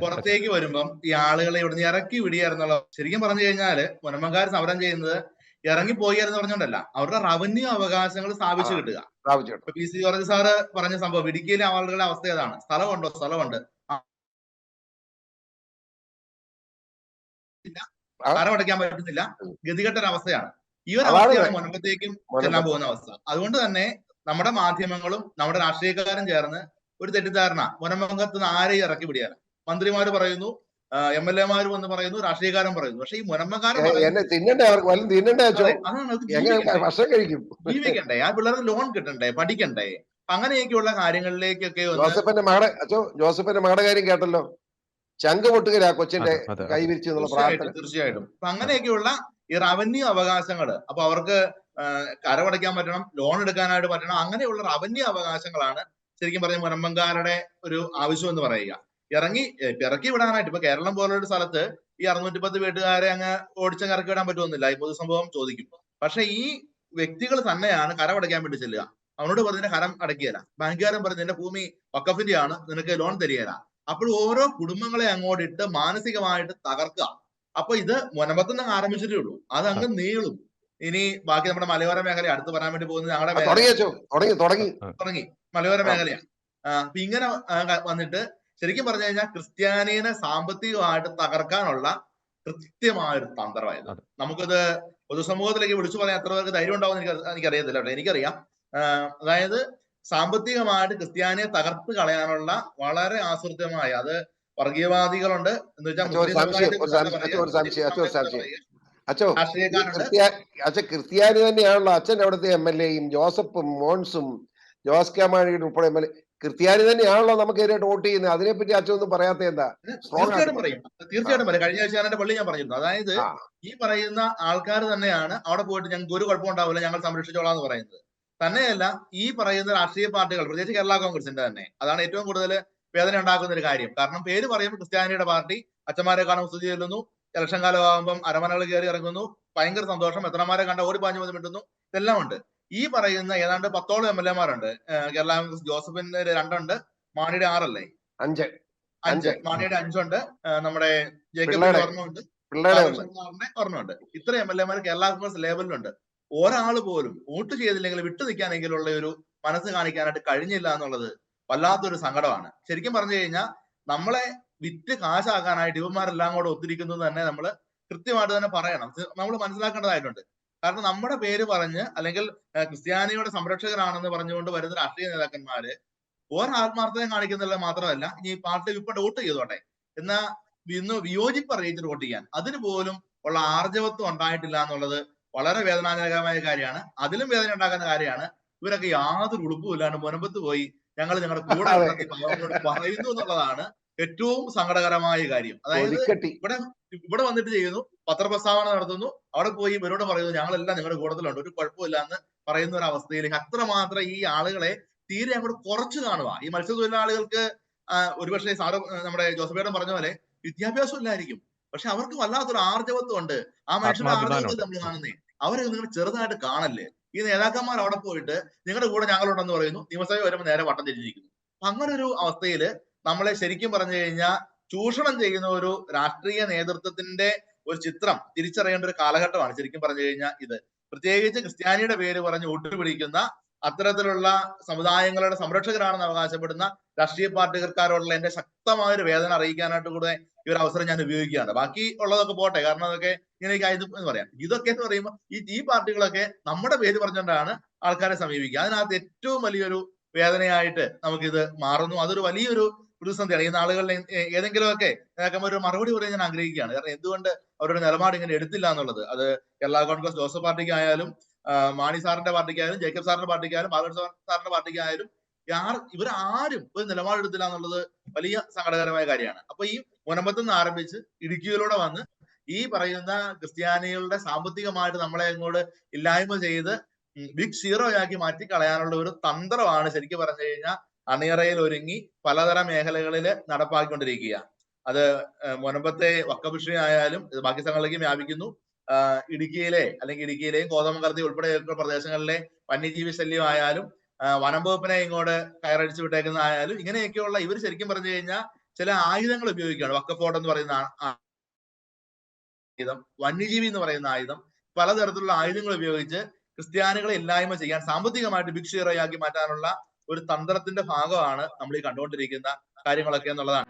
പുറത്തേക്ക് വരുമ്പം ഈ ആളുകളെ ഇവിടുന്ന് ഇറക്കി വിടുകയായിരുന്നുള്ള, ശരിക്കും പറഞ്ഞു കഴിഞ്ഞാല് മുനമ്പൻകാർ സമരം ചെയ്യുന്നത് ഇറങ്ങിപ്പോയി എന്ന് പറഞ്ഞുകൊണ്ടല്ല, അവരുടെ റവന്യൂ അവകാശങ്ങൾ സ്ഥാപിച്ചു കിട്ടുക. ഇപ്പൊ പി സി ജോർജ് സാറ് പറഞ്ഞ സംഭവം, ഇടുക്കിയിലെ ആളുകളുടെ അവസ്ഥ ഏതാണ്? സ്ഥലമുണ്ടോ? സ്ഥലമുണ്ട്, കരമടയ്ക്കാൻ പറ്റുന്നില്ല, ഗതികെട്ടൊരവസ്ഥയാണ്. ഈ ഒരു അവസ്ഥയാണ് മുനമ്പത്തേക്കും ചെല്ലാൻ പോകുന്ന അവസ്ഥ. അതുകൊണ്ട് തന്നെ നമ്മുടെ മാധ്യമങ്ങളും നമ്മുടെ രാഷ്ട്രീയക്കാരും ചേർന്ന് ഒരു തെറ്റിദ്ധാരണ, മുനമ്പത്ത് നിന്ന് ആരെയും ഇറക്കി വിടുകയാണ്. മന്ത്രിമാര് പറയുന്നു, MLA മാര് വന്ന് പറയുന്നു, രാഷ്ട്രീയക്കാരൻ പറയുന്നു. പക്ഷെ ഈ മുനമ്പക്കാരൻ ജീവിക്കണ്ടേ, ആ പിള്ളേർക്ക് ലോൺ കിട്ടണ്ടേ, പഠിക്കണ്ടേ, അങ്ങനെയൊക്കെയുള്ള കാര്യങ്ങളിലേക്കൊക്കെ ജോസഫിന്റെ മകളുടെ കാര്യം കേട്ടല്ലോ, ചങ്ക് പൊട്ടുകയാ കൊച്ചിന്റെ കൈവിരിച്ചു എന്നുള്ള പ്രാർത്ഥന. തീർച്ചയായിട്ടും. അപ്പൊ അങ്ങനെയൊക്കെയുള്ള ഈ റവന്യൂ അവകാശങ്ങള്, അപ്പൊ അവർക്ക് കരമടയ്ക്കാൻ പറ്റണം, ലോൺ എടുക്കാനായിട്ട് പറ്റണം, അങ്ങനെയുള്ള റവന്യൂ അവകാശങ്ങളാണ് ശരിക്കും പറഞ്ഞ മുനമ്പൻകാരുടെ ഒരു ആവശ്യം എന്ന് പറയുക. ഇറക്കി വിടാനായിട്ട് ഇപ്പൊ കേരളം പോലൊരു സ്ഥലത്ത് ഈ 610 വീട്ടുകാരെ അങ്ങ് ഓടിച്ചങ്ങ് ഇറക്കി വിടാൻ പറ്റുമെന്നില്ല, ഈ പൊതുസംഭവം ചോദിക്കും. പക്ഷെ ഈ വ്യക്തികൾ തന്നെയാണ് കരമടയ്ക്കാൻ വേണ്ടി ചെല്ലുക. അവനോട് പറഞ്ഞ കരം അടക്കിയല്ല, ബാങ്കുകാരൻ പറഞ്ഞ് നിന്റെ ഭൂമി വഖഫിന്റെ ആണ്, നിനക്ക് ലോൺ തരികയില്ല. അപ്പോൾ ഓരോ കുടുംബങ്ങളെ അങ്ങോട്ടിട്ട് മാനസികമായിട്ട് തകർക്കുക. അപ്പൊ ഇത് മുനമ്പത്തുനിന്ന് ആരംഭിച്ചിട്ടേ ഉള്ളൂ, അത് അങ്ങ് നീളും. ഇനി ബാക്കി നമ്മുടെ മലയോര മേഖല അടുത്ത് പറയാൻ വേണ്ടി പോകുന്നത് ഞങ്ങളുടെ തുടങ്ങി മലയോര മേഖലയാണ്. അപ്പൊ ഇങ്ങനെ വന്നിട്ട് ശരിക്കും പറഞ്ഞു കഴിഞ്ഞാൽ ക്രിസ്ത്യാനിയെ സാമ്പത്തികമായിട്ട് തകർക്കാനുള്ള കൃത്യമായൊരു തന്ത്രമായത്. നമുക്കത് പൊതുസമൂഹത്തിലേക്ക് വിളിച്ചു പറയാൻ എത്ര പേർക്ക് ധൈര്യം ഉണ്ടാവും എനിക്കറിയത്തില്ല, കേട്ടോ. എനിക്കറിയാം, അതായത് സാമ്പത്തികമായിട്ട് ക്രിസ്ത്യാനിയെ തകർത്ത് കളയാനുള്ള വളരെ ആസൂത്രിതമായ, അത് വർഗീയവാദികളുണ്ട് എന്ന് ക്രിസ്ത്യാനി തന്നെയാണല്ലോ അച്ഛൻ അവിടുത്തെ MLA-യും ജോസഫും മോൻസും ജോസ് കെ മാണിയുടെ ഉൾപ്പെടെ MLA ക്രിസ്ത്യാനി തന്നെയാണല്ലോ നമുക്ക് എതിരായിട്ട് വോട്ട് ചെയ്യുന്നത്. അതിനെപ്പറ്റി അച്ഛൻ ഒന്നും പറയാത്ത എന്താ? തീർച്ചയായിട്ടും പറയും. കഴിഞ്ഞ ആഴ്ച പള്ളി ഞാൻ പറഞ്ഞിരുന്നു. അതായത് ഈ പറയുന്ന ആൾക്കാർ തന്നെയാണ് അവിടെ പോയിട്ട് ഞങ്ങൾക്ക് ഒരു കുഴപ്പമുണ്ടാവില്ല, ഞങ്ങൾ സംരക്ഷിച്ചോളാം എന്ന് പറയുന്നത്. തന്നെയല്ല, ഈ പറയുന്ന രാഷ്ട്രീയ പാർട്ടികൾ, പ്രത്യേകിച്ച് കേരള കോൺഗ്രസിന്റെ തന്നെ, അതാണ് ഏറ്റവും കൂടുതൽ വേദന ഉണ്ടാക്കുന്ന ഒരു കാര്യം. കാരണം പേര് പറയുമ്പോൾ ക്രിസ്ത്യാനിയുടെ പാർട്ടി, അച്ഛന്മാരെ കാണുമ്പോൾ സ്തുതി ചെല്ലുന്നു, ഇലക്ഷൻ കാലമാകുമ്പം അരമനകൾ കയറി ഇറങ്ങുന്നു, ഭയങ്കര സന്തോഷം, എത്രമാരെ കണ്ട ഓടി പാഞ്ഞു വന്ന് മിണ്ടുന്നു, ഇതെല്ലാം ഉണ്ട്. ഈ പറയുന്ന ഏതാണ്ട് 10ഓളം MLA-മാരുണ്ട്. കേരള കോൺഗ്രസ് ജോസഫിന്റെ 2ഉണ്ട്, മാണിയുടെ 6 5, മാണിയുടെ 5ഉണ്ട്, നമ്മുടെ ജേക്കബിന്റെ ഒരെണ്ണമുണ്ട്, ഒരെണ്ണമുണ്ട്. ഇത്ര MLA-മാർ കേരള കോൺഗ്രസ് ലേബലിലുണ്ട്. ഒരാൾ പോലും വോട്ട് ചെയ്തില്ലെങ്കിൽ വിട്ടു നിൽക്കാനെങ്കിലുള്ള ഒരു മനസ്സ് കാണിക്കാനായിട്ട് കഴിഞ്ഞില്ല എന്നുള്ളത് വല്ലാത്തൊരു സങ്കടമാണ്. ശരിക്കും പറഞ്ഞു കഴിഞ്ഞാൽ നമ്മളെ വിറ്റ് കാശാക്കാനായിട്ട് ഇവന്മാരെല്ലാം കൂടെ ഒത്തിരിക്കുന്നത് തന്നെ നമ്മൾ കൃത്യമായിട്ട് തന്നെ പറയണം, നമ്മൾ മനസ്സിലാക്കേണ്ടതായിട്ടുണ്ട്. കാരണം നമ്മുടെ പേര് പറഞ്ഞ്, അല്ലെങ്കിൽ ക്രിസ്ത്യാനിയുടെ സംരക്ഷകരാണെന്ന് പറഞ്ഞുകൊണ്ട് വരുന്ന രാഷ്ട്രീയ നേതാക്കന്മാര് ഒരാത്മാർത്ഥതയും കാണിക്കുന്നില്ല. മാത്രമല്ല, ഇനി പാർട്ടി വിപ്പണ്ട് വോട്ട് ചെയ്തോട്ടെ എന്നാ ഇന്ന് വിയോജിപ്പ് അറിയിച്ചിട്ട് വോട്ട് ചെയ്യാൻ അതിന് പോലും ഉള്ള ആർജവത്വം ഉണ്ടായിട്ടില്ല എന്നുള്ളത് വളരെ വേദനാജനകമായ കാര്യമാണ്. അതിലും വേദന ഉണ്ടാക്കുന്ന കാര്യമാണ് ഇവരൊക്കെ യാതൊരു ഉടുപ്പും ഇല്ലാണ്ട് മുനമ്പത്ത് പോയി ഞങ്ങൾ ഞങ്ങളുടെ കൂടെ പറയുന്നു എന്നുള്ളതാണ് ഏറ്റവും സങ്കടകരമായ കാര്യം. അതായത് ഇവിടെ വന്നിട്ട് ചെയ്യുന്നു, പത്രപ്രസ്താവന നടത്തുന്നു, അവിടെ പോയി ഇവരോട് പറയുന്നു ഞങ്ങളെല്ലാം നിങ്ങളുടെ കൂട്ടത്തിലുണ്ട്, ഒരു കുഴപ്പമില്ല എന്ന് പറയുന്ന ഒരു അവസ്ഥയിലേക്ക് അത്രമാത്രം ഈ ആളുകളെ തീരെ അങ്ങോട്ട് കുറച്ച് കാണുക. ഈ മത്സ്യത്തൊഴിലാളികൾക്ക് ഒരുപക്ഷെ സാറ് നമ്മുടെ ജോസഫേട്ടൻ പറഞ്ഞ പോലെ വിദ്യാഭ്യാസം ഇല്ലായിരിക്കും, പക്ഷെ അവർക്ക് വല്ലാത്തൊരു ആർജവത്വം ഉണ്ട്. ആ മനുഷ്യരുടെ ആർജവത്തിൽ നമ്മൾ കാണുന്നേ. അവരെ നിങ്ങൾ ചെറുതായിട്ട് കാണല്ലേ. ഈ നേതാക്കന്മാർ അവിടെ പോയിട്ട് നിങ്ങളുടെ കൂടെ ഞങ്ങളുണ്ടെന്ന് പറയുന്നു, നിയമസഭ വരുമ്പോൾ നേരെ വട്ടം തിരിഞ്ഞിരിക്കുന്നു. അങ്ങനെ ഒരു അവസ്ഥയില് നമ്മളെ ശരിക്കും പറഞ്ഞു കഴിഞ്ഞാൽ ചൂഷണം ചെയ്യുന്ന ഒരു രാഷ്ട്രീയ നേതൃത്വത്തിന്റെ ഒരു ചിത്രം തിരിച്ചറിയേണ്ട ഒരു കാലഘട്ടമാണ് ശരിക്കും പറഞ്ഞു കഴിഞ്ഞാൽ ഇത്. പ്രത്യേകിച്ച് ക്രിസ്ത്യാനിയുടെ പേര് പറഞ്ഞ് വോട്ട് പിടിക്കുന്ന അത്തരത്തിലുള്ള സമുദായങ്ങളുടെ സംരക്ഷകരാണെന്ന് അവകാശപ്പെടുന്ന രാഷ്ട്രീയ പാർട്ടിക്കാരോടുള്ള എന്റെ ശക്തമായ ഒരു വേദന അറിയിക്കാനായിട്ട് കൂടെ ഈ ഒരു അവസരം ഞാൻ ഉപയോഗിക്കുകയാണ്. ബാക്കി ഉള്ളതൊക്കെ പോട്ടെ, കാരണം അതൊക്കെ ഇങ്ങനെയൊക്കെ ആയത് എന്ന് പറയാം. ഇതൊക്കെ എന്ന് പറയുമ്പോൾ ഈ പാർട്ടികളൊക്കെ നമ്മുടെ പേര് പറഞ്ഞുകൊണ്ടാണ് ആൾക്കാരെ സമീപിക്കുക. അതിനകത്ത് ഏറ്റവും വലിയൊരു വേദനയായിട്ട് നമുക്കിത് മാറുന്നു. അതൊരു വലിയൊരു പ്രതിസന്ധിയാണ്. ഈ നാളുകളിൽ ഏതെങ്കിലുമൊക്കെ ഒരു മറുപടി പറയാൻ ഞാൻ ആഗ്രഹിക്കുകയാണ്. കാരണം എന്തുകൊണ്ട് അവരുടെ നിലപാട് ഇങ്ങനെ എടുത്തില്ല എന്നുള്ളത്. അത് കേരള കോൺഗ്രസ് ജോസഫ് പാർട്ടിക്കായാലും മാണി സാറിന്റെ പാർട്ടിക്കായാലും ജേക്കബ് സാറിന്റെ പാർട്ടിക്കായാലും ബാലകൃഷ്ണ സാറിന്റെ പാർട്ടിക്കായാലും ഇവരാരും ഒരു നിലപാടെടുത്തില്ല എന്നുള്ളത് വലിയ സങ്കടകരമായ കാര്യമാണ്. അപ്പൊ ഈ മുനമ്പത്ത് നിന്ന് ആരംഭിച്ച് ഇടുക്കിയിലൂടെ വന്ന് ഈ പറയുന്ന ക്രിസ്ത്യാനികളുടെ സാമ്പത്തികമായിട്ട് നമ്മളെ അങ്ങോട്ട് ഇല്ലായ്മ ചെയ്ത് ബിഗ് സീറോ ആക്കി മാറ്റി കളയാനുള്ള ഒരു തന്ത്രമാണ് ശരിക്കും പറഞ്ഞു കഴിഞ്ഞാൽ അണിയറയിൽ ഒരുങ്ങി പലതരം മേഖലകളിൽ നടപ്പാക്കിക്കൊണ്ടിരിക്കുക. അത് മുനമ്പത്തെ വഖഫ് വിഷയമായാലും ബാക്കി സ്ഥലങ്ങളിലേക്ക് വ്യാപിക്കുന്നു. ഇടുക്കിയിലെയും കോതമംഗലത്തെ ഉൾപ്പെടെയുള്ള പ്രദേശങ്ങളിലെ വന്യജീവി ശല്യമായാലും വനം വകുപ്പിനെ ഇങ്ങോട്ട് കയറടിച്ചു വിട്ടേക്കുന്നതായാലും ഇങ്ങനെയൊക്കെയുള്ള ഇവർ ശരിക്കും പറഞ്ഞു കഴിഞ്ഞാൽ ചില ആയുധങ്ങൾ ഉപയോഗിക്കുകയാണ്. വഖഫ് എന്ന് പറയുന്ന ആയുധം, വന്യജീവി എന്ന് പറയുന്ന ആയുധം, പലതരത്തിലുള്ള ആയുധങ്ങൾ ഉപയോഗിച്ച് ക്രിസ്ത്യാനികളെ ഇല്ലായ്മ ചെയ്യാൻ, സാമ്പത്തികമായിട്ട് ഭിക്ഷയിറയാക്കി മാറ്റാനുള്ള ഒരു തന്ത്രത്തിന്റെ ഭാഗമാണ് നമ്മൾ ഈ കണ്ടുകൊണ്ടിരിക്കുന്ന കാര്യങ്ങളൊക്കെ എന്നുള്ളതാണ്.